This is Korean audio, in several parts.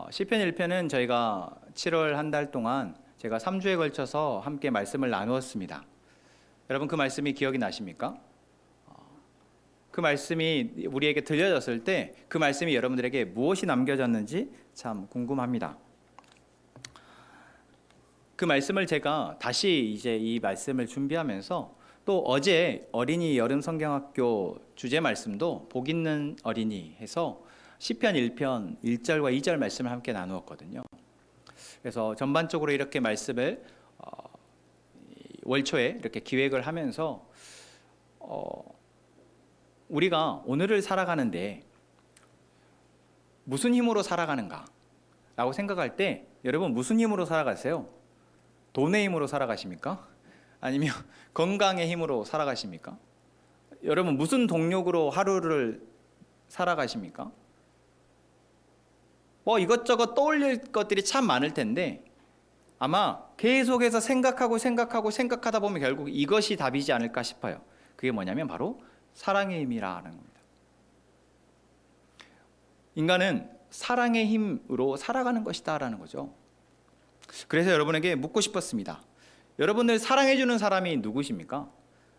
시편 1편은 저희가 7월 한 달 동안 제가 3주에 걸쳐서 함께 말씀을 나누었습니다. 여러분 그 말씀이 기억이 나십니까? 그 말씀이 우리에게 들려졌을 때 그 말씀이 여러분들에게 무엇이 남겨졌는지 참 궁금합니다. 그 말씀을 제가 다시 이제 이 말씀을 준비하면서 또 어제 어린이 여름 성경학교 주제 말씀도 복 있는 어린이 해서 시편 1편 1절과 2절 말씀을 함께 나누었거든요. 그래서 전반적으로 이렇게 말씀을 월초에 이렇게 기획을 하면서 우리가 오늘을 살아가는데 무슨 힘으로 살아가는가 라고 생각할 때 여러분 무슨 힘으로 살아가세요? 돈의 힘으로 살아가십니까? 아니면 건강의 힘으로 살아가십니까? 여러분 무슨 동력으로 하루를 살아가십니까? 이것저것 떠올릴 것들이 참 많을 텐데 아마 계속해서 생각하다 보면 결국 이것이 답이지 않을까 싶어요. 그게 뭐냐면 바로 사랑의 힘이라는 겁니다. 인간은 사랑의 힘으로 살아가는 것이다 라는 거죠. 그래서 여러분에게 묻고 싶었습니다. 여러분을 사랑해주는 사람이 누구십니까?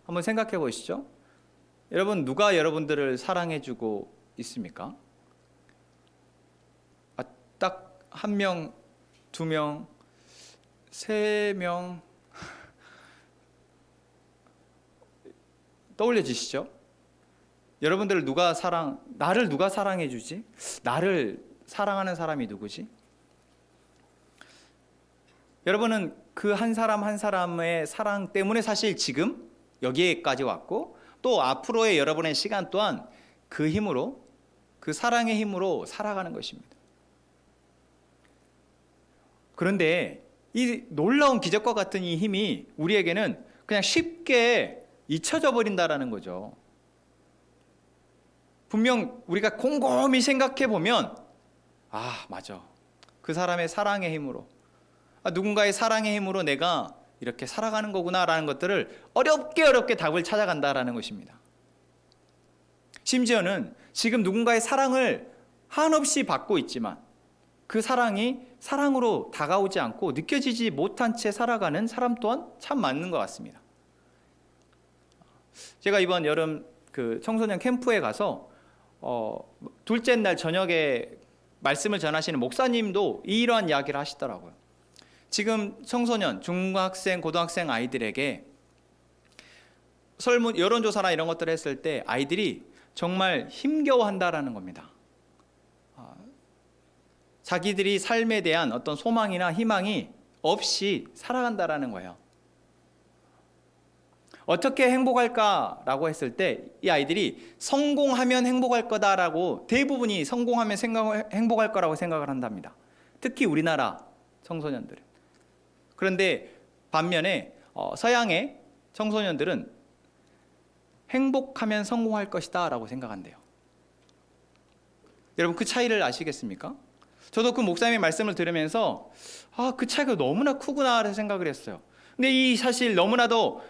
한번 생각해 보시죠. 여러분 누가 여러분들을 사랑해주고 있습니까? 딱 한 명, 두 명, 세 명 떠올려지시죠? 여러분들을 나를 누가 사랑해주지? 나를 사랑하는 사람이 누구지? 여러분은 그 한 사람 한 사람의 사랑 때문에 사실 지금 여기에까지 왔고 또 앞으로의 여러분의 시간 또한 그 힘으로, 그 사랑의 힘으로 살아가는 것입니다. 그런데 이 놀라운 기적과 같은 이 힘이 우리에게는 그냥 쉽게 잊혀져 버린다라는 거죠. 분명 우리가 곰곰이 생각해 보면 맞아. 그 사람의 사랑의 힘으로 누군가의 사랑의 힘으로 내가 이렇게 살아가는 거구나라는 것들을 어렵게 답을 찾아간다라는 것입니다. 심지어는 지금 누군가의 사랑을 한없이 받고 있지만 그 사랑이 사랑으로 다가오지 않고 느껴지지 못한 채 살아가는 사람 또한 참 많은 것 같습니다. 제가 이번 여름 그 청소년 캠프에 가서 둘째 날 저녁에 말씀을 전하시는 목사님도 이러한 이야기를 하시더라고요. 지금 청소년, 중학생, 고등학생 아이들에게 설문, 여론조사나 이런 것들을 했을 때 아이들이 정말 힘겨워한다라는 겁니다. 자기들이 삶에 대한 어떤 소망이나 희망이 없이 살아간다라는 거예요. 어떻게 행복할까라고 했을 때 이 아이들이 성공하면 행복할 거다라고 대부분이 성공하면 행복할 거라고 생각을 한답니다. 특히 우리나라 청소년들은. 그런데 반면에 서양의 청소년들은 행복하면 성공할 것이다 라고 생각한대요. 여러분 그 차이를 아시겠습니까? 저도 그 목사님의 말씀을 들으면서 그 차이가 너무나 크구나 라는 생각을 했어요. 근데 이 사실 너무나도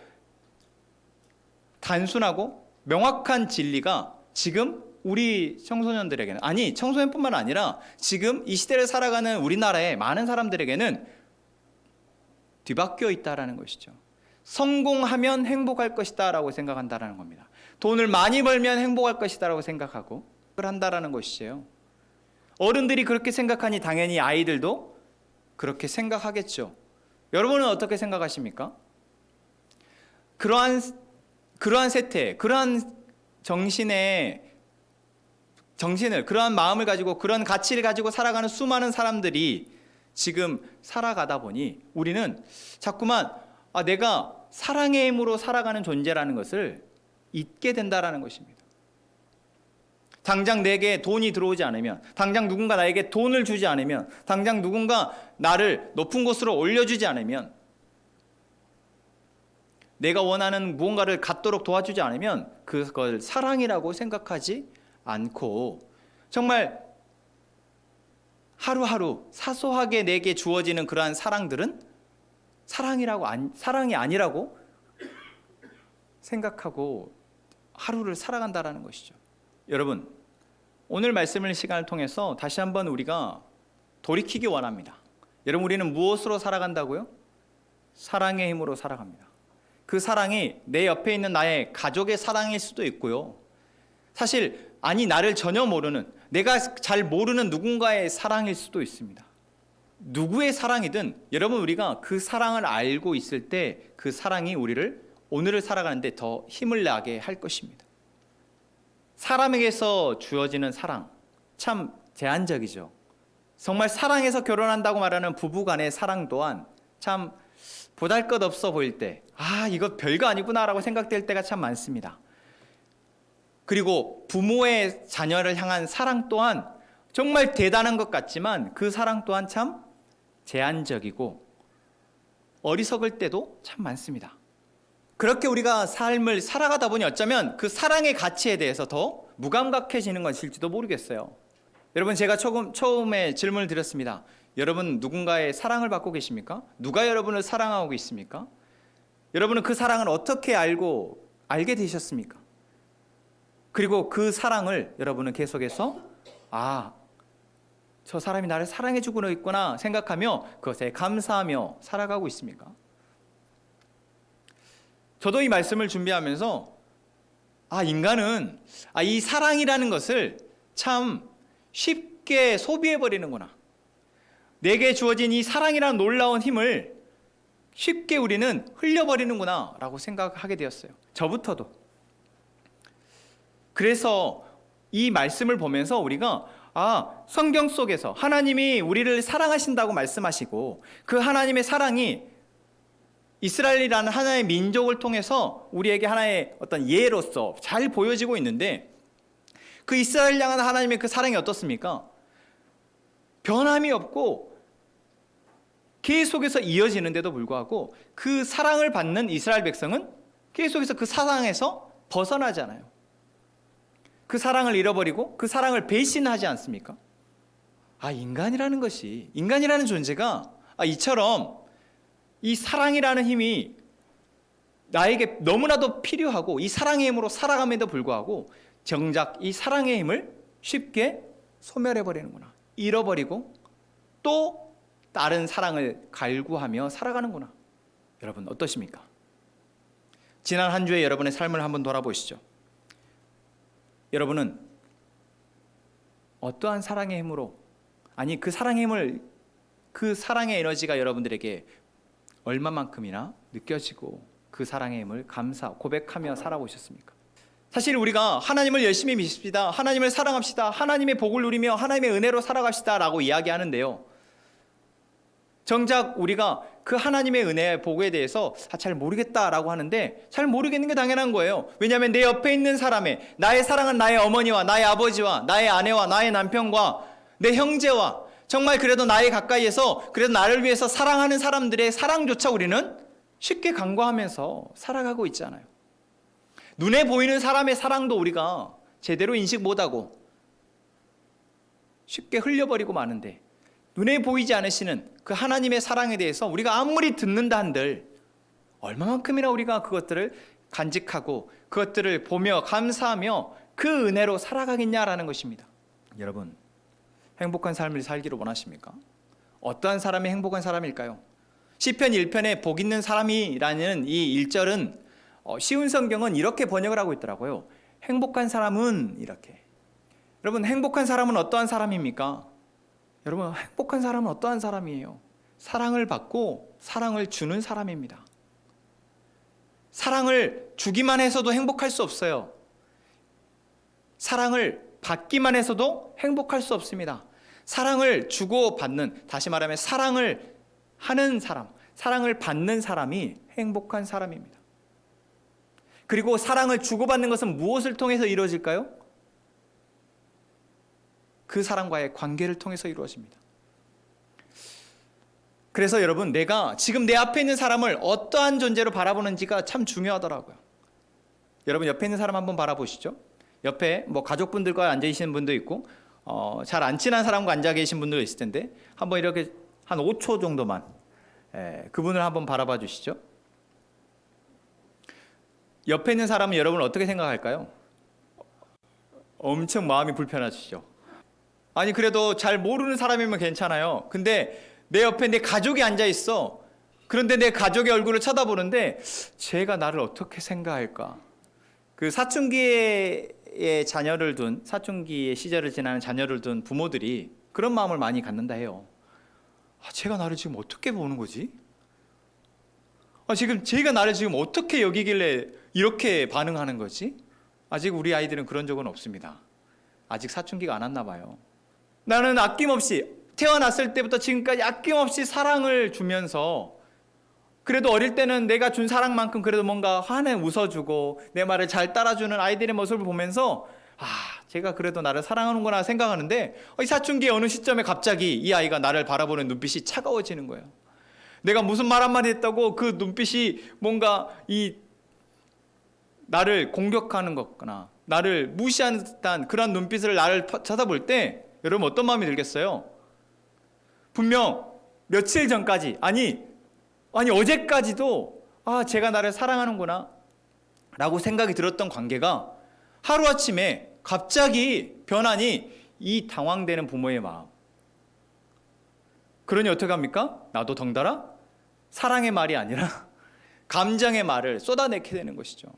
단순하고 명확한 진리가 지금 우리 청소년들에게는 청소년뿐만 아니라 지금 이 시대를 살아가는 우리나라의 많은 사람들에게는 뒤바뀌어 있다라는 것이죠. 성공하면 행복할 것이다 라고 생각한다라는 겁니다. 돈을 많이 벌면 행복할 것이다 라고 생각하고 그걸 한다라는 것이죠. 어른들이 그렇게 생각하니 당연히 아이들도 그렇게 생각하겠죠. 여러분은 어떻게 생각하십니까? 그러한 세태, 그러한 정신을, 그러한 마음을 가지고 그런 가치를 가지고 살아가는 수많은 사람들이 지금 살아가다 보니 우리는 자꾸만 내가 사랑의 힘으로 살아가는 존재라는 것을 잊게 된다라는 것입니다. 당장 내게 돈이 들어오지 않으면, 당장 누군가 나에게 돈을 주지 않으면, 당장 누군가 나를 높은 곳으로 올려주지 않으면, 내가 원하는 무언가를 갖도록 도와주지 않으면 그걸 사랑이라고 생각하지 않고 정말 하루하루 사소하게 내게 주어지는 그러한 사랑들은 사랑이 아니라고 생각하고 하루를 살아간다라는 것이죠. 여러분, 오늘 말씀을 시간을 통해서 다시 한번 우리가 돌이키기 원합니다. 여러분, 우리는 무엇으로 살아간다고요? 사랑의 힘으로 살아갑니다. 그 사랑이 내 옆에 있는 나의 가족의 사랑일 수도 있고요. 사실 나를 전혀 모르는, 내가 잘 모르는 누군가의 사랑일 수도 있습니다. 누구의 사랑이든 여러분, 우리가 그 사랑을 알고 있을 때 그 사랑이 우리를 오늘을 살아가는데 더 힘을 나게 할 것입니다. 사람에게서 주어지는 사랑 참 제한적이죠. 정말 사랑해서 결혼한다고 말하는 부부 간의 사랑 또한 참 보잘것없어 보일 때, 이거 별거 아니구나 라고 생각될 때가 참 많습니다. 그리고 부모의 자녀를 향한 사랑 또한 정말 대단한 것 같지만 그 사랑 또한 참 제한적이고 어리석을 때도 참 많습니다. 그렇게 우리가 삶을 살아가다 보니 어쩌면 그 사랑의 가치에 대해서 더 무감각해지는 것일지도 모르겠어요. 여러분, 제가 처음에 질문을 드렸습니다. 여러분, 누군가의 사랑을 받고 계십니까? 누가 여러분을 사랑하고 있습니까? 여러분은 그 사랑을 어떻게 알게 되셨습니까? 그리고 그 사랑을 여러분은 계속해서 저 사람이 나를 사랑해주고 있구나 생각하며 그것에 감사하며 살아가고 있습니까? 저도 이 말씀을 준비하면서 인간은 이 사랑이라는 것을 참 쉽게 소비해버리는구나. 내게 주어진 이 사랑이라는 놀라운 힘을 쉽게 우리는 흘려버리는구나 라고 생각하게 되었어요. 저부터도. 그래서 이 말씀을 보면서 우리가 성경 속에서 하나님이 우리를 사랑하신다고 말씀하시고 그 하나님의 사랑이 이스라엘이라는 하나의 민족을 통해서 우리에게 하나의 어떤 예로서 잘 보여지고 있는데, 그 이스라엘 향한 하나님의 그 사랑이 어떻습니까? 변함이 없고 계속해서 이어지는데도 불구하고 그 사랑을 받는 이스라엘 백성은 계속해서 그 사랑에서 벗어나잖아요. 그 사랑을 잃어버리고 그 사랑을 배신하지 않습니까? 인간이라는 존재가 이처럼 이 사랑이라는 힘이 나에게 너무나도 필요하고 이 사랑의 힘으로 살아감에도 불구하고 정작 이 사랑의 힘을 쉽게 소멸해버리는구나. 잃어버리고 또 다른 사랑을 갈구하며 살아가는구나. 여러분, 어떠십니까? 지난 한 주의 여러분의 삶을 한번 돌아보시죠. 여러분은 어떠한 사랑의 힘으로, 그 사랑의 힘을, 그 사랑의 에너지가 여러분들에게 얼마만큼이나 느껴지고 그 사랑의 힘을 고백하며 살아오셨습니까? 사실 우리가 하나님을 열심히 믿습시다, 하나님을 사랑합시다, 하나님의 복을 누리며 하나님의 은혜로 살아갑시다 라고 이야기하는데요, 정작 우리가 그 하나님의 은혜의 복에 대해서 잘 모르겠다라고 하는데, 잘 모르겠는 게 당연한 거예요. 왜냐하면 내 옆에 있는 사람의, 나의 사랑은 나의 어머니와 나의 아버지와 나의 아내와 나의 남편과 내 형제와 정말 그래도 나의 가까이에서 그래도 나를 위해서 사랑하는 사람들의 사랑조차 우리는 쉽게 간과하면서 살아가고 있잖아요. 눈에 보이는 사람의 사랑도 우리가 제대로 인식 못하고 쉽게 흘려버리고 마는데, 눈에 보이지 않으시는 그 하나님의 사랑에 대해서 우리가 아무리 듣는다 한들 얼마만큼이나 우리가 그것들을 간직하고 그것들을 보며 감사하며 그 은혜로 살아가겠냐라는 것입니다. 여러분, 행복한 삶을 살기를 원하십니까? 어떠한 사람이 행복한 사람일까요? 시편 1편에 복 있는 사람이라는 이 1절은 쉬운 성경은 이렇게 번역을 하고 있더라고요. 행복한 사람은 이렇게. 여러분, 행복한 사람은 어떠한 사람입니까? 여러분, 행복한 사람은 어떠한 사람이에요? 사랑을 받고 사랑을 주는 사람입니다. 사랑을 주기만 해서도 행복할 수 없어요. 사랑을 받기만 해서도 행복할 수 없습니다. 사랑을 주고 받는, 다시 말하면 사랑을 하는 사람, 사랑을 받는 사람이 행복한 사람입니다. 그리고 사랑을 주고받는 것은 무엇을 통해서 이루어질까요? 그 사람과의 관계를 통해서 이루어집니다. 그래서 여러분, 내가 지금 내 앞에 있는 사람을 어떠한 존재로 바라보는지가 참 중요하더라고요. 여러분, 옆에 있는 사람 한번 바라보시죠. 옆에 가족분들과 앉아 계시는 분도 있고 잘 안 친한 사람과 앉아 계신 분도 있을 텐데, 한번 이렇게 한 5초 정도만 그분을 한번 바라봐 주시죠. 옆에 있는 사람은 여러분 어떻게 생각할까요? 엄청 마음이 불편하시죠. 아니 그래도 잘 모르는 사람이면 괜찮아요. 근데 내 옆에 내 가족이 앉아 있어. 그런데 내 가족의 얼굴을 쳐다보는데 쟤가 나를 어떻게 생각할까? 그 사춘기의 자녀를 둔, 사춘기의 시절을 지나는 자녀를 둔 부모들이 그런 마음을 많이 갖는다 해요. 쟤가 나를 지금 어떻게 보는 거지? 지금 쟤가 나를 지금 어떻게 여기길래 이렇게 반응하는 거지? 아직 우리 아이들은 그런 적은 없습니다. 아직 사춘기가 안 왔나 봐요. 나는 아낌없이 태어났을 때부터 지금까지 아낌없이 사랑을 주면서 그래도 어릴 때는 내가 준 사랑만큼 그래도 뭔가 환해 웃어주고 내 말을 잘 따라주는 아이들의 모습을 보면서 제가 그래도 나를 사랑하는구나 생각하는데 이 사춘기의 어느 시점에 갑자기 이 아이가 나를 바라보는 눈빛이 차가워지는 거예요. 내가 무슨 말 한마디 했다고 그 눈빛이 뭔가 나를 공격하는 것거나 나를 무시하는 듯한 그런 눈빛을 나를 쳐다볼 때 여러분 어떤 마음이 들겠어요? 분명 며칠 전까지 아니 어제까지도 쟤가 나를 사랑하는구나 라고 생각이 들었던 관계가 하루아침에 갑자기 변하니 이 당황되는 부모의 마음. 그러니 어떻게 합니까? 나도 덩달아 사랑의 말이 아니라 감정의 말을 쏟아내게 되는 것이죠.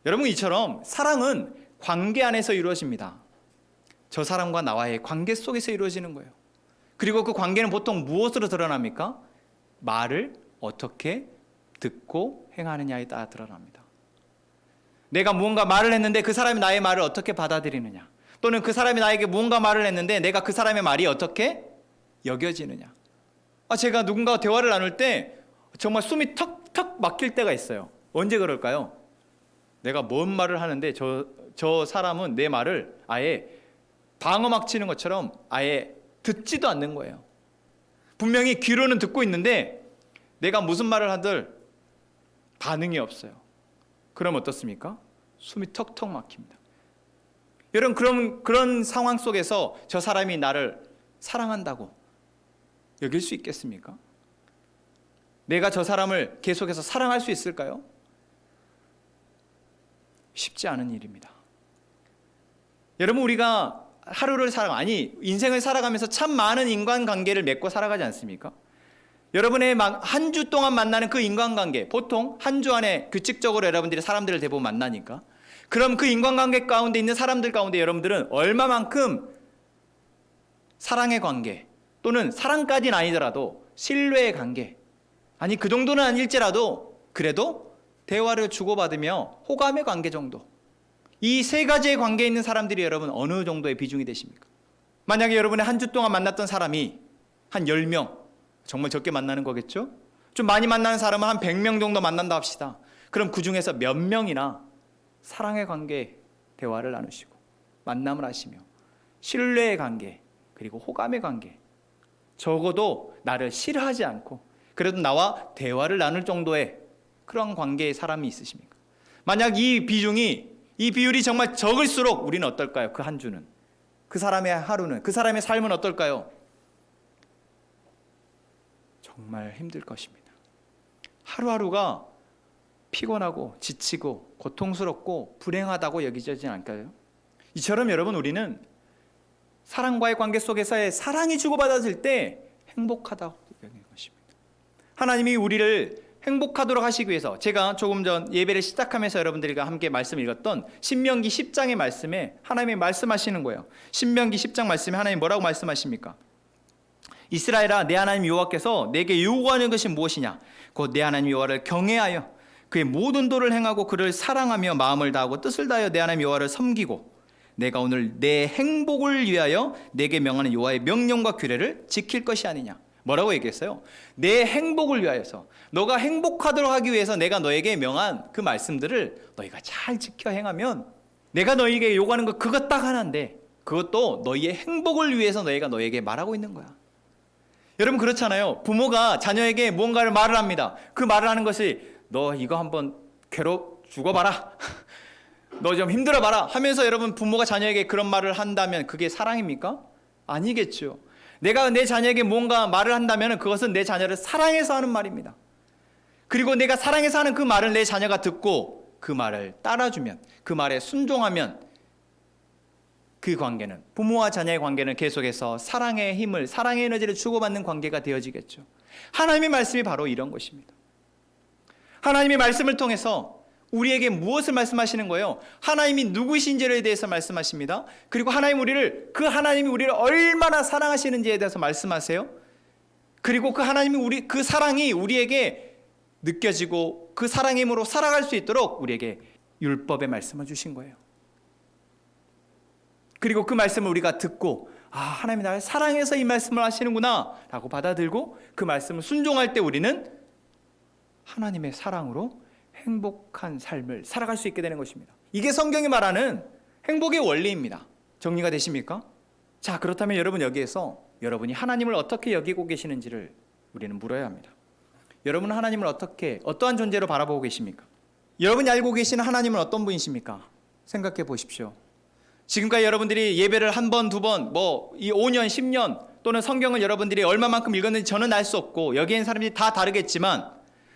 여러분 이처럼 사랑은 관계 안에서 이루어집니다. 저 사람과 나와의 관계 속에서 이루어지는 거예요. 그리고 그 관계는 보통 무엇으로 드러납니까? 말을 어떻게 듣고 행하느냐에 따라 드러납니다. 내가 무언가 말을 했는데 그 사람이 나의 말을 어떻게 받아들이느냐, 또는 그 사람이 나에게 무언가 말을 했는데 내가 그 사람의 말이 어떻게 여겨지느냐. 제가 누군가와 대화를 나눌 때 정말 숨이 턱턱 막힐 때가 있어요. 언제 그럴까요? 내가 뭔 말을 하는데 저 사람은 내 말을 아예 방어막 치는 것처럼 아예 듣지도 않는 거예요. 분명히 귀로는 듣고 있는데 내가 무슨 말을 하들 반응이 없어요. 그럼 어떻습니까? 숨이 턱턱 막힙니다. 여러분 그런 상황 속에서 저 사람이 나를 사랑한다고 여길 수 있겠습니까? 내가 저 사람을 계속해서 사랑할 수 있을까요? 쉽지 않은 일입니다. 여러분 우리가 하루를 인생을 살아가면서 참 많은 인간관계를 맺고 살아가지 않습니까? 여러분의 한 주 동안 만나는 그 인간관계, 보통 한 주 안에 규칙적으로 여러분들이 사람들을 대부분 만나니까, 그럼 그 인간관계 가운데 있는 사람들 가운데 여러분들은 얼마만큼 사랑의 관계, 또는 사랑까지는 아니더라도 신뢰의 관계, 아니 그 정도는 아닐지라도 그래도 대화를 주고받으며 호감의 관계 정도, 이 세 가지의 관계에 있는 사람들이 여러분 어느 정도의 비중이 되십니까? 만약에 여러분의 한 주 동안 만났던 사람이 한 10명, 정말 적게 만나는 거겠죠? 좀 많이 만나는 사람은 한 100명 정도 만난다 합시다. 그럼 그 중에서 몇 명이나 사랑의 관계 대화를 나누시고 만남을 하시며 신뢰의 관계 그리고 호감의 관계, 적어도 나를 싫어하지 않고 그래도 나와 대화를 나눌 정도의 그런 관계의 사람이 있으십니까? 만약 이 비율이 정말 적을수록 우리는 어떨까요? 그 한 주는, 그 사람의 하루는, 그 사람의 삶은 어떨까요? 정말 힘들 것입니다. 하루하루가 피곤하고 지치고 고통스럽고 불행하다고 여겨지지 않을까요? 이처럼 여러분 우리는 사랑과의 관계 속에서의 사랑이 주고받았을 때 행복하다고 여기는 것입니다. 하나님이 우리를 행복하도록 하시기 위해서, 제가 조금 전 예배를 시작하면서 여러분들과 함께 말씀을 읽었던 신명기 10장의 말씀에 하나님이 말씀하시는 거예요. 신명기 10장 말씀에 하나님이 뭐라고 말씀하십니까? 이스라엘아, 내 하나님 여호와께서 내게 요구하는 것이 무엇이냐? 곧 내 하나님 여호와를 경외하여 그의 모든 도를 행하고 그를 사랑하며 마음을 다하고 뜻을 다하여 내 하나님 여호와를 섬기고 내가 오늘 내 행복을 위하여 내게 명하는 여호와의 명령과 규례를 지킬 것이 아니냐. 뭐라고 얘기했어요? 내 행복을 위하여서, 너가 행복하도록 하기 위해서 내가 너에게 명한 그 말씀들을 너희가 잘 지켜 행하면 내가 너희에게 요구하는 거 그것 딱 하나인데 그것도 너희의 행복을 위해서 너에게 말하고 있는 거야. 여러분 그렇잖아요. 부모가 자녀에게 무언가를 말을 합니다. 그 말을 하는 것이 너 이거 한번 죽어봐라. 너 좀 힘들어봐라 하면서 여러분 부모가 자녀에게 그런 말을 한다면 그게 사랑입니까? 아니겠죠. 내가 내 자녀에게 뭔가 말을 한다면 그것은 내 자녀를 사랑해서 하는 말입니다. 그리고 내가 사랑해서 하는 그 말을 내 자녀가 듣고 그 말을 따라주면, 그 말에 순종하면 그 관계는, 부모와 자녀의 관계는 계속해서 사랑의 힘을, 사랑의 에너지를 주고받는 관계가 되어지겠죠. 하나님의 말씀이 바로 이런 것입니다. 하나님의 말씀을 통해서 우리에게 무엇을 말씀하시는 거예요? 하나님이 누구신지에 대해서 말씀하십니다. 그리고 하나님이 우리를 얼마나 사랑하시는지에 대해서 말씀하세요. 그리고 그 사랑이 우리에게 느껴지고 그 사랑의 힘으로 살아갈 수 있도록 우리에게 율법의 말씀을 주신 거예요. 그리고 그 말씀을 우리가 듣고 하나님이 나를 사랑해서 이 말씀을 하시는구나 라고 받아들고 그 말씀을 순종할 때 우리는 하나님의 사랑으로 행복한 삶을 살아갈 수 있게 되는 것입니다. 이게 성경이 말하는 행복의 원리입니다. 정리가 되십니까? 자, 그렇다면 여러분, 여기에서 여러분이 하나님을 어떻게 여기고 계시는지를 우리는 물어야 합니다. 여러분은 하나님을 어떠한 존재로 바라보고 계십니까? 여러분이 알고 계시는 하나님은 어떤 분이십니까? 생각해 보십시오. 지금까지 여러분들이 예배를 한 번, 두 번, 이 5년, 10년 또는 성경을 여러분들이 얼마만큼 읽었는지 저는 알 수 없고 여기에 있는 사람들이 다 다르겠지만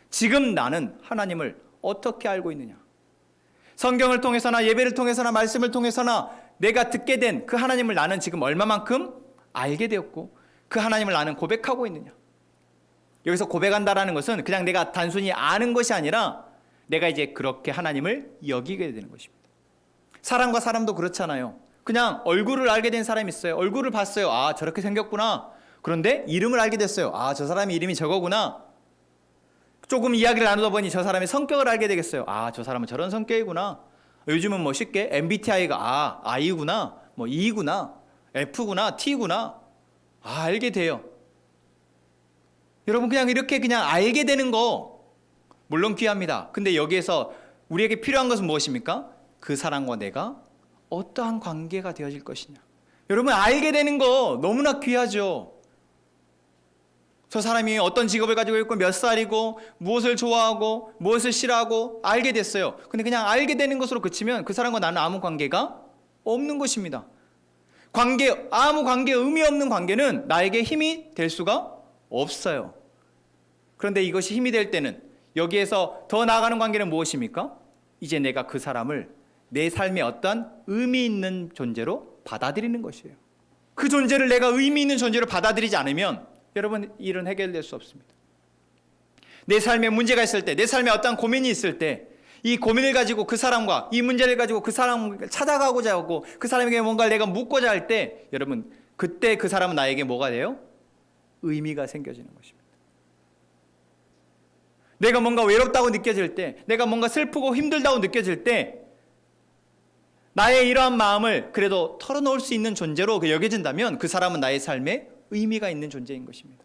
지금 나는 하나님을 어떻게 알고 있느냐? 성경을 통해서나 예배를 통해서나 말씀을 통해서나 내가 듣게 된 그 하나님을 나는 지금 얼마만큼 알게 되었고 그 하나님을 나는 고백하고 있느냐? 여기서 고백한다라는 것은 그냥 내가 단순히 아는 것이 아니라 내가 이제 그렇게 하나님을 여기게 되는 것입니다. 사람과 사람도 그렇잖아요. 그냥 얼굴을 알게 된 사람이 있어요. 얼굴을 봤어요. 저렇게 생겼구나. 그런데 이름을 알게 됐어요. 저 사람의 이름이 저거구나. 조금 이야기를 나누다 보니 저 사람의 성격을 알게 되겠어요. 저 사람은 저런 성격이구나. 요즘은 쉽게 MBTI가 I구나, E구나, F구나, T구나. 알게 돼요. 여러분, 그냥 이렇게 그냥 알게 되는 거 물론 귀합니다. 근데 여기에서 우리에게 필요한 것은 무엇입니까? 그 사람과 내가 어떠한 관계가 되어질 것이냐. 여러분, 알게 되는 거 너무나 귀하죠. 저 사람이 어떤 직업을 가지고 있고 몇 살이고 무엇을 좋아하고 무엇을 싫어하고 알게 됐어요. 근데 그냥 알게 되는 것으로 그치면 그 사람과 나는 아무 관계가 없는 것입니다. 아무 관계, 의미 없는 관계는 나에게 힘이 될 수가 없어요. 그런데 이것이 힘이 될 때는 여기에서 더 나아가는 관계는 무엇입니까? 이제 내가 그 사람을 내 삶에 어떤 의미 있는 존재로 받아들이는 것이에요. 그 존재를 내가 의미 있는 존재로 받아들이지 않으면 여러분, 일은 해결될 수 없습니다. 내 삶에 문제가 있을 때, 내 삶에 어떤 고민이 있을 때 이 고민을 가지고 그 사람과 이 문제를 가지고 그 사람을 찾아가고자 하고 그 사람에게 뭔가를 내가 묻고자 할 때 여러분, 그때 그 사람은 나에게 뭐가 돼요? 의미가 생겨지는 것입니다. 내가 뭔가 외롭다고 느껴질 때, 내가 뭔가 슬프고 힘들다고 느껴질 때 나의 이러한 마음을 그래도 털어놓을 수 있는 존재로 여겨진다면 그 사람은 나의 삶에 의미가 있는 존재인 것입니다.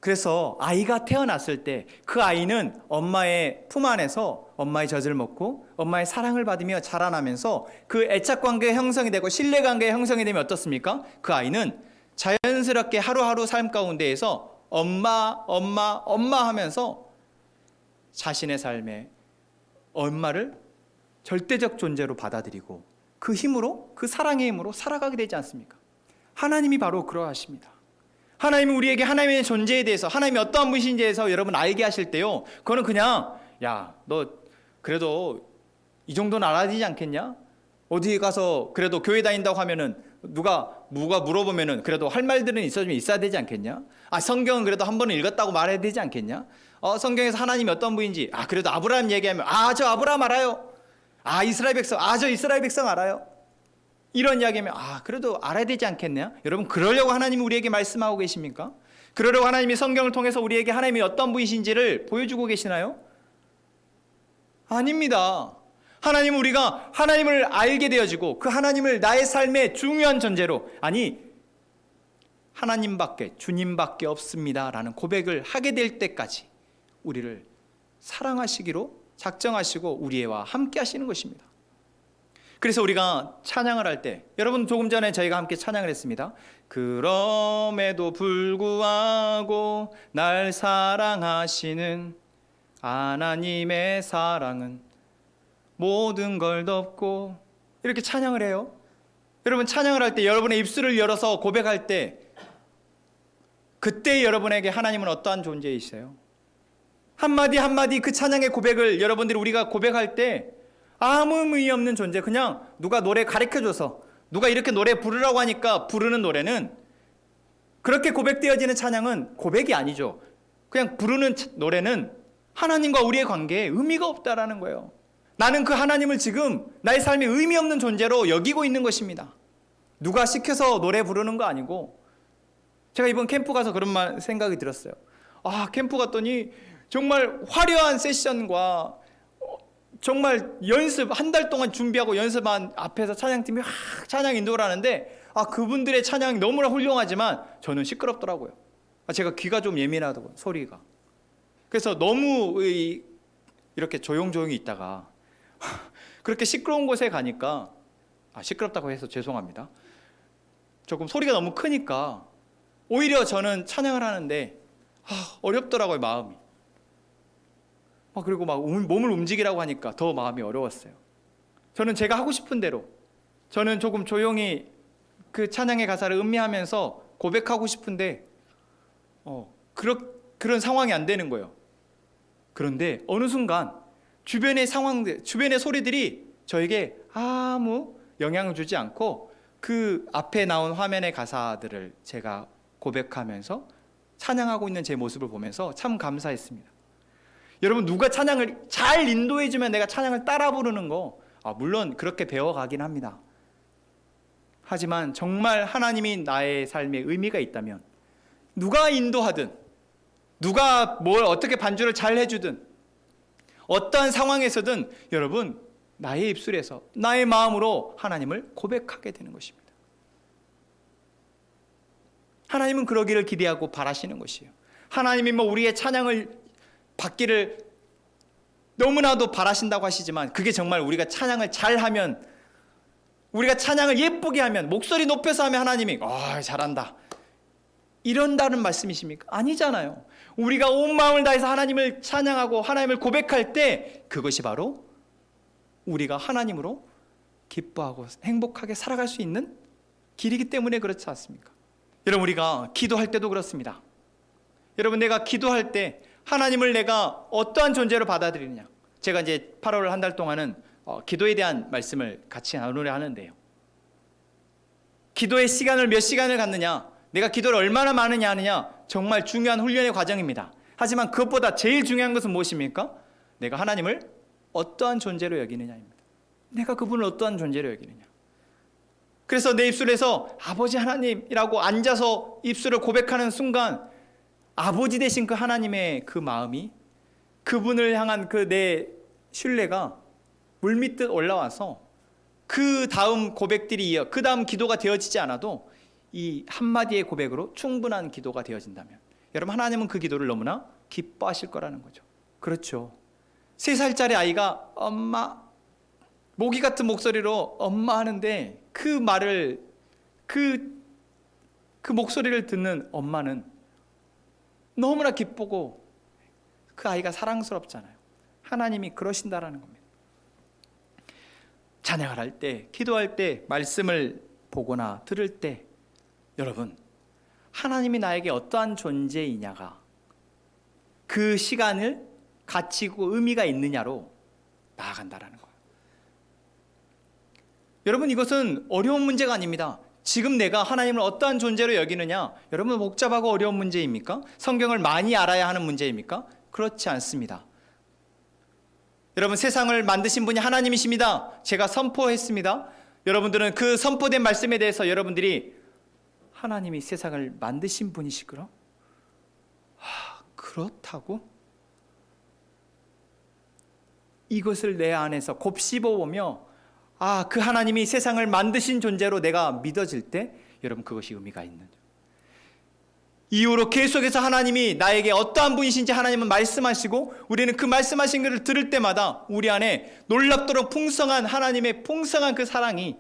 그래서 아이가 태어났을 때 그 아이는 엄마의 품 안에서 엄마의 젖을 먹고 엄마의 사랑을 받으며 자라나면서 그 애착관계의 형성이 되고 신뢰관계의 형성이 되면 어떻습니까? 그 아이는 자연스럽게 하루하루 삶 가운데에서 엄마 하면서 자신의 삶에 엄마를 절대적 존재로 받아들이고 그 힘으로, 그 사랑의 힘으로 살아가게 되지 않습니까? 하나님이 바로 그러하십니다. 하나님이 우리에게 하나님의 존재에 대해서, 하나님이 어떠한 분이신지에 대해서 여러분 알게 하실 때요, 그거는 그냥 너 그래도 이 정도는 알아야 되지 않겠냐? 어디 가서 그래도 교회 다닌다고 하면은 누가 물어보면은 그래도 할 말들은 있어야 되지 않겠냐? 성경은 그래도 한 번은 읽었다고 말해야 되지 않겠냐? 성경에서 하나님이 어떤 분인지, 그래도 아브라함 얘기하면 저 아브라함 알아요. 이스라엘 백성, 저 이스라엘 백성 알아요. 이런 이야기하면 그래도 알아야 되지 않겠냐? 여러분, 그러려고 하나님이 우리에게 말씀하고 계십니까? 그러려고 하나님이 성경을 통해서 우리에게 하나님이 어떤 분이신지를 보여주고 계시나요? 아닙니다. 하나님은 우리가 하나님을 알게 되어지고 그 하나님을 나의 삶의 중요한 존재로, 하나님밖에, 주님밖에 없습니다 라는 고백을 하게 될 때까지 우리를 사랑하시기로 작정하시고 우리와 함께 하시는 것입니다. 그래서 우리가 찬양을 할 때, 여러분 조금 전에 저희가 함께 찬양을 했습니다. 그럼에도 불구하고 날 사랑하시는 하나님의 사랑은 모든 걸 덮고, 이렇게 찬양을 해요. 여러분, 찬양을 할 때 여러분의 입술을 열어서 고백할 때 그때 여러분에게 하나님은 어떠한 존재이세요? 한마디 한마디 그 찬양의 고백을 여러분들이 우리가 고백할 때 아무 의미 없는 존재, 그냥 누가 노래 가르쳐줘서 누가 이렇게 노래 부르라고 하니까 부르는 노래는, 그렇게 고백되어지는 찬양은 고백이 아니죠. 그냥 부르는 노래는 하나님과 우리의 관계에 의미가 없다라는 거예요. 나는 그 하나님을 지금 나의 삶에 의미 없는 존재로 여기고 있는 것입니다. 누가 시켜서 노래 부르는 거 아니고, 제가 이번 캠프 가서 그런 생각이 들었어요. 캠프 갔더니 정말 화려한 세션과 정말 연습 한 달 동안 준비하고 연습한 앞에서 찬양팀이 찬양 인도를 하는데, 그분들의 찬양이 너무나 훌륭하지만 저는 시끄럽더라고요. 제가 귀가 좀 예민하더라고요, 소리가. 그래서 너무 이렇게 조용조용히 있다가 그렇게 시끄러운 곳에 가니까, 시끄럽다고 해서 죄송합니다, 조금 소리가 너무 크니까 오히려 저는 찬양을 하는데 어렵더라고요, 마음이. 그리고 막 몸을 움직이라고 하니까 더 마음이 어려웠어요. 저는 제가 하고 싶은 대로, 저는 조금 조용히 그 찬양의 가사를 음미하면서 고백하고 싶은데 그런 상황이 안 되는 거예요. 그런데 어느 순간 주변의 상황들, 주변의 소리들이 저에게 아무 영향을 주지 않고 그 앞에 나온 화면의 가사들을 제가 고백하면서 찬양하고 있는 제 모습을 보면서 참 감사했습니다. 여러분, 누가 찬양을 잘 인도해주면 내가 찬양을 따라 부르는 거, 물론 그렇게 배워가긴 합니다. 하지만 정말 하나님이 나의 삶에 의미가 있다면, 누가 인도하든, 누가 뭘 어떻게 반주를 잘 해주든, 어떠한 상황에서든 여러분, 나의 입술에서, 나의 마음으로 하나님을 고백하게 되는 것입니다. 하나님은 그러기를 기대하고 바라시는 것이에요. 하나님이 우리의 찬양을 받기를 너무나도 바라신다고 하시지만, 그게 정말 우리가 찬양을 잘하면, 우리가 찬양을 예쁘게 하면, 목소리 높여서 하면 하나님이 잘한다 이런다는 말씀이십니까? 아니잖아요. 우리가 온 마음을 다해서 하나님을 찬양하고 하나님을 고백할 때, 그것이 바로 우리가 하나님으로 기뻐하고 행복하게 살아갈 수 있는 길이기 때문에 그렇지 않습니까? 여러분, 우리가 기도할 때도 그렇습니다. 여러분, 내가 기도할 때 하나님을 내가 어떠한 존재로 받아들이느냐. 제가 이제 8월 한 달 동안은 기도에 대한 말씀을 같이 나누려 하는데요, 기도의 시간을 몇 시간을 갖느냐, 내가 기도를 얼마나 많으냐 하느냐, 정말 중요한 훈련의 과정입니다. 하지만 그것보다 제일 중요한 것은 무엇입니까? 내가 하나님을 어떠한 존재로 여기느냐입니다. 내가 그분을 어떠한 존재로 여기느냐. 그래서 내 입술에서 아버지 하나님이라고 앉아서 입술을 고백하는 순간, 아버지 되신 그 하나님의 그 마음이, 그분을 향한 그 내 신뢰가 물밀듯 올라와서 그 다음 고백들이 그 다음 기도가 되어지지 않아도 이 한마디의 고백으로 충분한 기도가 되어진다면, 여러분, 하나님은 그 기도를 너무나 기뻐하실 거라는 거죠. 그렇죠. 3살짜리 아이가 엄마, 모기 같은 목소리로 엄마 하는데, 그 말을, 그 목소리를 듣는 엄마는 너무나 기쁘고 그 아이가 사랑스럽잖아요. 하나님이 그러신다라는 겁니다. 찬양을 할 때, 기도할 때, 말씀을 보거나 들을 때, 여러분, 하나님이 나에게 어떠한 존재이냐가 그 시간을 가치고 의미가 있느냐로 나아간다라는 거예요. 여러분, 이것은 어려운 문제가 아닙니다. 지금 내가 하나님을 어떠한 존재로 여기느냐, 여러분, 복잡하고 어려운 문제입니까? 성경을 많이 알아야 하는 문제입니까? 그렇지 않습니다. 여러분, 세상을 만드신 분이 하나님이십니다. 제가 선포했습니다. 여러분들은 그 선포된 말씀에 대해서 여러분들이 하나님이 세상을 만드신 분이시구나? 그렇다고? 이것을 내 안에서 곱씹어보며 그 하나님이 세상을 만드신 존재로 내가 믿어질 때, 여러분, 그것이 의미가 있는, 이후로 계속해서 하나님이 나에게 어떠한 분이신지 하나님은 말씀하시고, 우리는 그 말씀하신 것을 들을 때마다 우리 안에 놀랍도록 풍성한 하나님의 풍성한 그 사랑이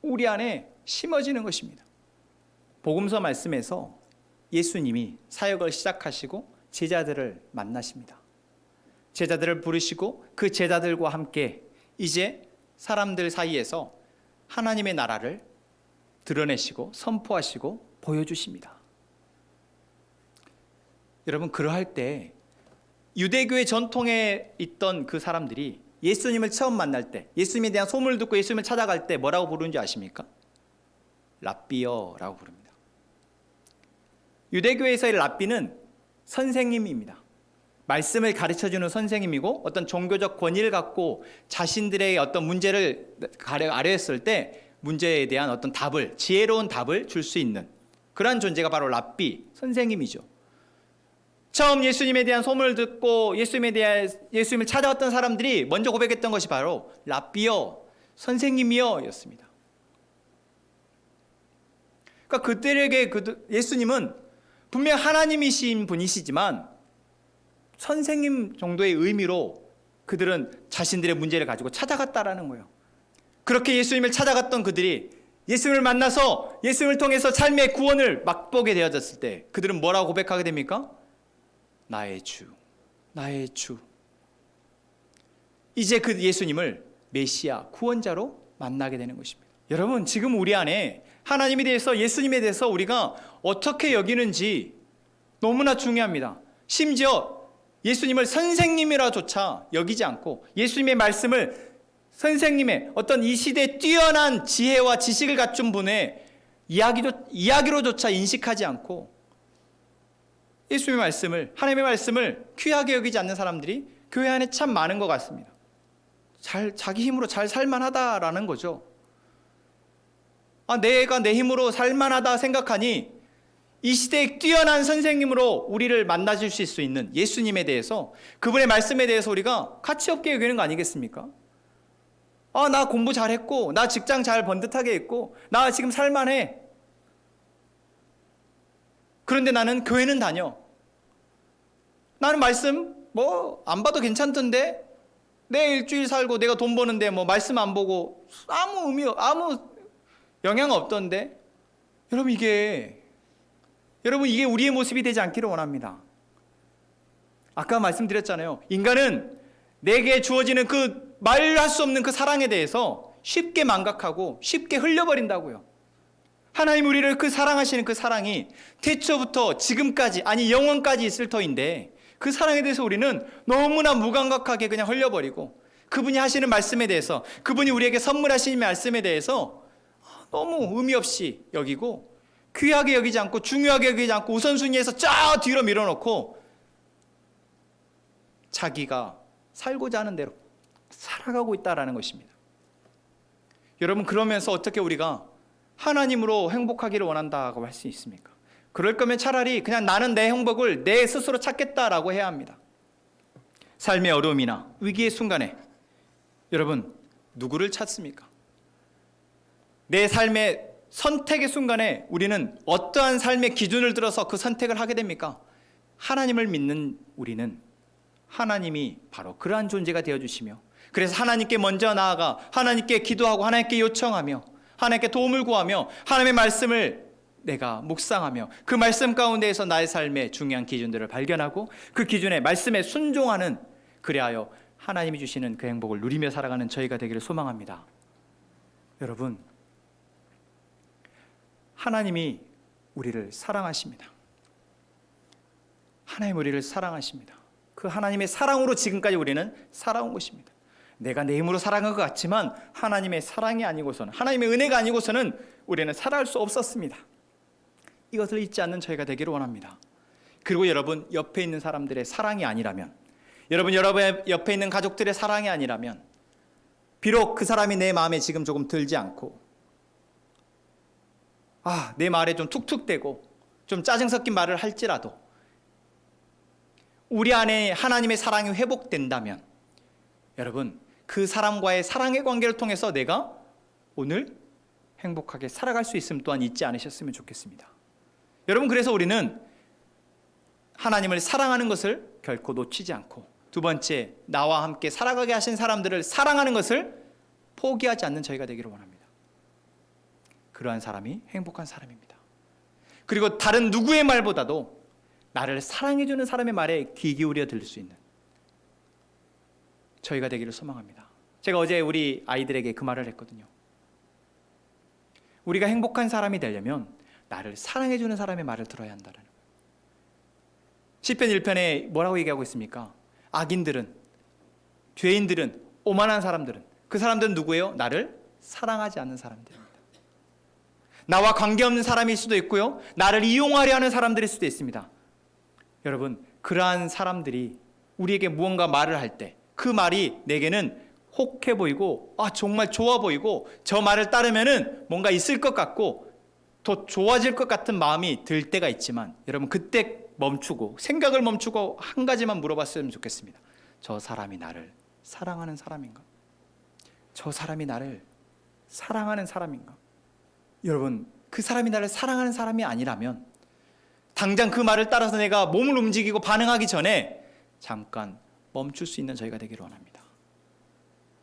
우리 안에 심어지는 것입니다. 복음서 말씀에서 예수님이 사역을 시작하시고 제자들을 만나십니다. 제자들을 부르시고 그 제자들과 함께 이제 사람들 사이에서 하나님의 나라를 드러내시고 선포하시고 보여주십니다. 여러분, 그러할 때 유대교의 전통에 있던 그 사람들이 예수님을 처음 만날 때, 예수님에 대한 소문을 듣고 예수님을 찾아갈 때 뭐라고 부르는지 아십니까? 랍비여라고 부릅니다. 유대교에서의 랍비는 선생님입니다. 말씀을 가르쳐주는 선생님이고, 어떤 종교적 권위를 갖고 자신들의 어떤 문제를 아뢰었을 때 문제에 대한 어떤 답을, 지혜로운 답을 줄 수 있는 그러한 존재가 바로 랍비, 선생님이죠. 처음 예수님에 대한 소문을 듣고 예수님을 찾아왔던 사람들이 먼저 고백했던 것이 바로 랍비여, 선생님이여 였습니다. 그러니까 그들에게 예수님은 분명 하나님이신 분이시지만 선생님 정도의 의미로 그들은 자신들의 문제를 가지고 찾아갔다라는 거예요. 그렇게 예수님을 찾아갔던 그들이 예수님을 만나서 예수님을 통해서 삶의 구원을 맛보게 되어졌을 때 그들은 뭐라고 고백하게 됩니까? 나의 주, 나의 주. 이제 그 예수님을 메시아, 구원자로 만나게 되는 것입니다. 여러분, 지금 우리 안에 하나님에 대해서, 예수님에 대해서 우리가 어떻게 여기는지 너무나 중요합니다. 심지어 예수님을 선생님이라조차 여기지 않고 예수님의 말씀을 선생님의 어떤 이 시대에 뛰어난 지혜와 지식을 갖춘 분의 이야기로조차 인식하지 않고 예수님의 말씀을, 하나님의 말씀을 귀하게 여기지 않는 사람들이 교회 안에 참 많은 것 같습니다. 자기 힘으로 잘 살만하다라는 거죠. 내가 내 힘으로 살만하다 생각하니 이 시대의 뛰어난 선생님으로 우리를 만나주실 수 있는 예수님에 대해서, 그분의 말씀에 대해서 우리가 가치 없게 여기는 거 아니겠습니까? 나 공부 잘했고, 나 직장 잘 번듯하게 했고, 나 지금 살만해. 그런데 나는 교회는 다녀. 나는 말씀 안 봐도 괜찮던데, 내 일주일 살고 내가 돈 버는데 말씀 안 보고 아무 영향 없던데. 여러분, 이게 우리의 모습이 되지 않기를 원합니다. 아까 말씀드렸잖아요. 인간은 내게 주어지는 그 말할 수 없는 그 사랑에 대해서 쉽게 망각하고 쉽게 흘려버린다고요. 하나님 우리를 그 사랑하시는 그 사랑이 태초부터 지금까지, 아니 영원까지 있을 터인데 그 사랑에 대해서 우리는 너무나 무감각하게 그냥 흘려버리고, 그분이 하시는 말씀에 대해서, 그분이 우리에게 선물하시는 말씀에 대해서 너무 의미 없이 여기고, 귀하게 여기지 않고, 중요하게 여기지 않고, 우선순위에서 쫙 뒤로 밀어놓고 자기가 살고자 하는 대로 살아가고 있다는 것입니다. 여러분, 그러면서 어떻게 우리가 하나님으로 행복하기를 원한다고 할 수 있습니까? 그럴 거면 차라리 그냥 나는 내 행복을 내 스스로 찾겠다라고 해야 합니다. 삶의 어려움이나 위기의 순간에 여러분, 누구를 찾습니까? 내 삶의 선택의 순간에 우리는 어떠한 삶의 기준을 들어서 그 선택을 하게 됩니까? 하나님을 믿는 우리는 하나님이 바로 그러한 존재가 되어주시며, 그래서 하나님께 먼저 나아가 하나님께 기도하고 하나님께 요청하며 하나님께 도움을 구하며 하나님의 말씀을 내가 묵상하며 그 말씀 가운데에서 나의 삶의 중요한 기준들을 발견하고 그 기준에, 말씀에 순종하는, 그리하여 하나님이 주시는 그 행복을 누리며 살아가는 저희가 되기를 소망합니다. 여러분, 하나님이 우리를 사랑하십니다. 하나님 우리를 사랑하십니다. 그 하나님의 사랑으로 지금까지 우리는 살아온 것입니다. 내가 내 힘으로 살아간 것 같지만 하나님의 사랑이 아니고서는, 하나님의 은혜가 아니고서는 우리는 살아갈 수 없었습니다. 이것을 잊지 않는 저희가 되기를 원합니다. 그리고 여러분, 옆에 있는 사람들의 사랑이 아니라면, 여러분 옆에 있는 가족들의 사랑이 아니라면, 비록 그 사람이 내 마음에 지금 조금 들지 않고 내 말에 좀 툭툭대고 좀 짜증 섞인 말을 할지라도 우리 안에 하나님의 사랑이 회복된다면, 여러분, 그 사람과의 사랑의 관계를 통해서 내가 오늘 행복하게 살아갈 수 있음 또한 잊지 않으셨으면 좋겠습니다. 여러분, 그래서 우리는 하나님을 사랑하는 것을 결코 놓치지 않고, 두 번째, 나와 함께 살아가게 하신 사람들을 사랑하는 것을 포기하지 않는 저희가 되기를 원합니다. 그러한 사람이 행복한 사람입니다. 그리고 다른 누구의 말보다도 나를 사랑해주는 사람의 말에 귀 기울여 들을 수 있는 저희가 되기를 소망합니다. 제가 어제 우리 아이들에게 그 말을 했거든요. 우리가 행복한 사람이 되려면 나를 사랑해주는 사람의 말을 들어야 한다는 거예요. 시편 1편에 뭐라고 얘기하고 있습니까? 악인들은, 죄인들은 오만한 사람들은, 그 사람들은 누구예요? 나를 사랑하지 않는 사람들입니다. 나와 관계없는 사람일 수도 있고요, 나를 이용하려 하는 사람들일 수도 있습니다. 여러분, 그러한 사람들이 우리에게 무언가 말을 할 때 그 말이 내게는 혹해 보이고 정말 좋아 보이고 저 말을 따르면은 뭔가 있을 것 같고 더 좋아질 것 같은 마음이 들 때가 있지만, 여러분 그때 멈추고 생각을 멈추고 한 가지만 물어봤으면 좋겠습니다. 저 사람이 나를 사랑하는 사람인가? 저 사람이 나를 사랑하는 사람인가? 여러분, 그 사람이 나를 사랑하는 사람이 아니라면 당장 그 말을 따라서 내가 몸을 움직이고 반응하기 전에 잠깐 멈출 수 있는 저희가 되기를 원합니다.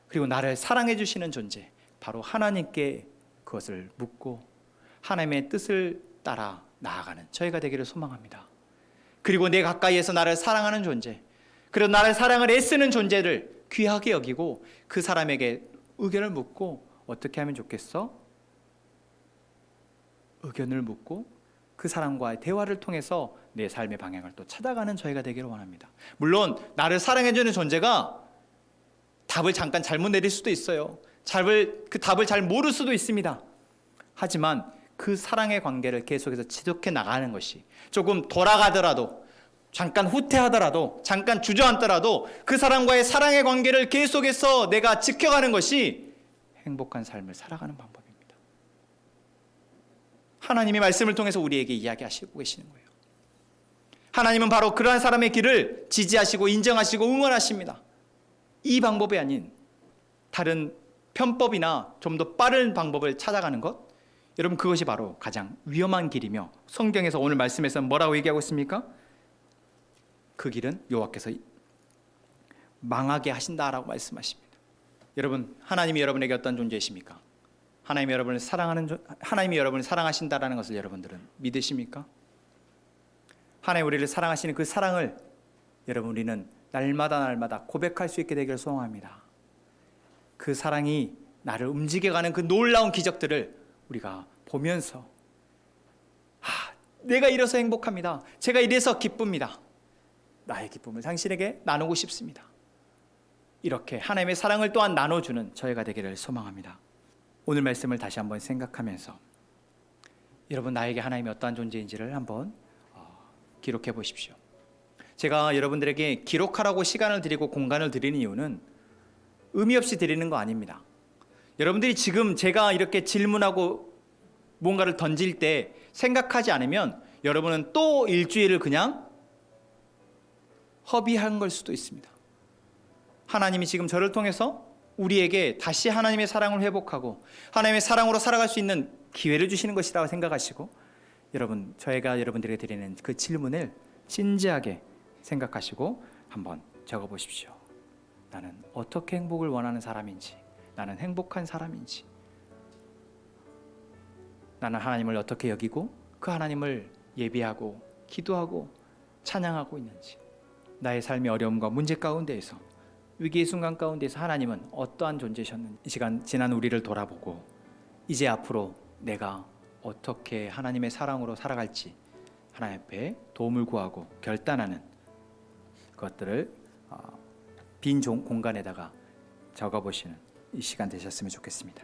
그리고 나를 사랑해 주시는 존재, 바로 하나님께 그것을 묻고 하나님의 뜻을 따라 나아가는 저희가 되기를 소망합니다. 그리고 내 가까이에서 나를 사랑하는 존재, 그리고 나를 사랑을 애쓰는 존재를 귀하게 여기고 그 사람에게 의견을 묻고 어떻게 하면 좋겠어? 의견을 묻고 그 사람과의 대화를 통해서 내 삶의 방향을 또 찾아가는 저희가 되기를 원합니다. 물론 나를 사랑해주는 존재가 답을 잠깐 잘못 내릴 수도 있어요. 그 답을 잘 모를 수도 있습니다. 하지만 그 사랑의 관계를 계속해서 지속해 나가는 것이, 조금 돌아가더라도, 잠깐 후퇴하더라도, 잠깐 주저앉더라도 그 사람과의 사랑의 관계를 계속해서 내가 지켜가는 것이 행복한 삶을 살아가는 방법입니다. 하나님의 말씀을 통해서 우리에게 이야기하시고 계시는 거예요. 하나님은 바로 그러한 사람의 길을 지지하시고 인정하시고 응원하십니다. 이 방법이 아닌 다른 편법이나 좀 더 빠른 방법을 찾아가는 것, 여러분 그것이 바로 가장 위험한 길이며, 성경에서 오늘 말씀에서 뭐라고 얘기하고 있습니까? 그 길은 여호와께서 망하게 하신다라고 말씀하십니다. 여러분, 하나님이 여러분에게 어떤 존재이십니까? 하나님이 여러분을 사랑하신다라는 것을 여러분들은 믿으십니까? 하나님 우리를 사랑하시는 그 사랑을 여러분 우리는 날마다 고백할 수 있게 되기를 소원합니다. 그 사랑이 나를 움직여가는 그 놀라운 기적들을 우리가 보면서 내가 이래서 행복합니다. 제가 이래서 기쁩니다. 나의 기쁨을 당신에게 나누고 싶습니다. 이렇게 하나님의 사랑을 또한 나눠주는 저희가 되기를 소망합니다. 오늘 말씀을 다시 한번 생각하면서 여러분, 나에게 하나님이 어떠한 존재인지를 한번 기록해 보십시오. 제가 여러분들에게 기록하라고 시간을 드리고 공간을 드리는 이유는 의미 없이 드리는 거 아닙니다. 여러분들이 지금 제가 이렇게 질문하고 뭔가를 던질 때 생각하지 않으면 여러분은 또 일주일을 그냥 허비한 걸 수도 있습니다. 하나님이 지금 저를 통해서 우리에게 다시 하나님의 사랑을 회복하고 하나님의 사랑으로 살아갈 수 있는 기회를 주시는 것이라고 생각하시고, 여러분, 저희가 여러분들에게 드리는 그 질문을 진지하게 생각하시고 한번 적어보십시오. 나는 어떻게 행복을 원하는 사람인지, 나는 행복한 사람인지, 나는 하나님을 어떻게 여기고 그 하나님을 예배하고 기도하고 찬양하고 있는지, 나의 삶의 어려움과 문제 가운데에서, 위기의 순간 가운데서 하나님은 어떠한 존재셨는지, 이 시간 지난 우리를 돌아보고 이제 앞으로 내가 어떻게 하나님의 사랑으로 살아갈지 하나님 앞에 도움을 구하고 결단하는 것들을 빈 공간에다가 적어보시는 이 시간 되셨으면 좋겠습니다.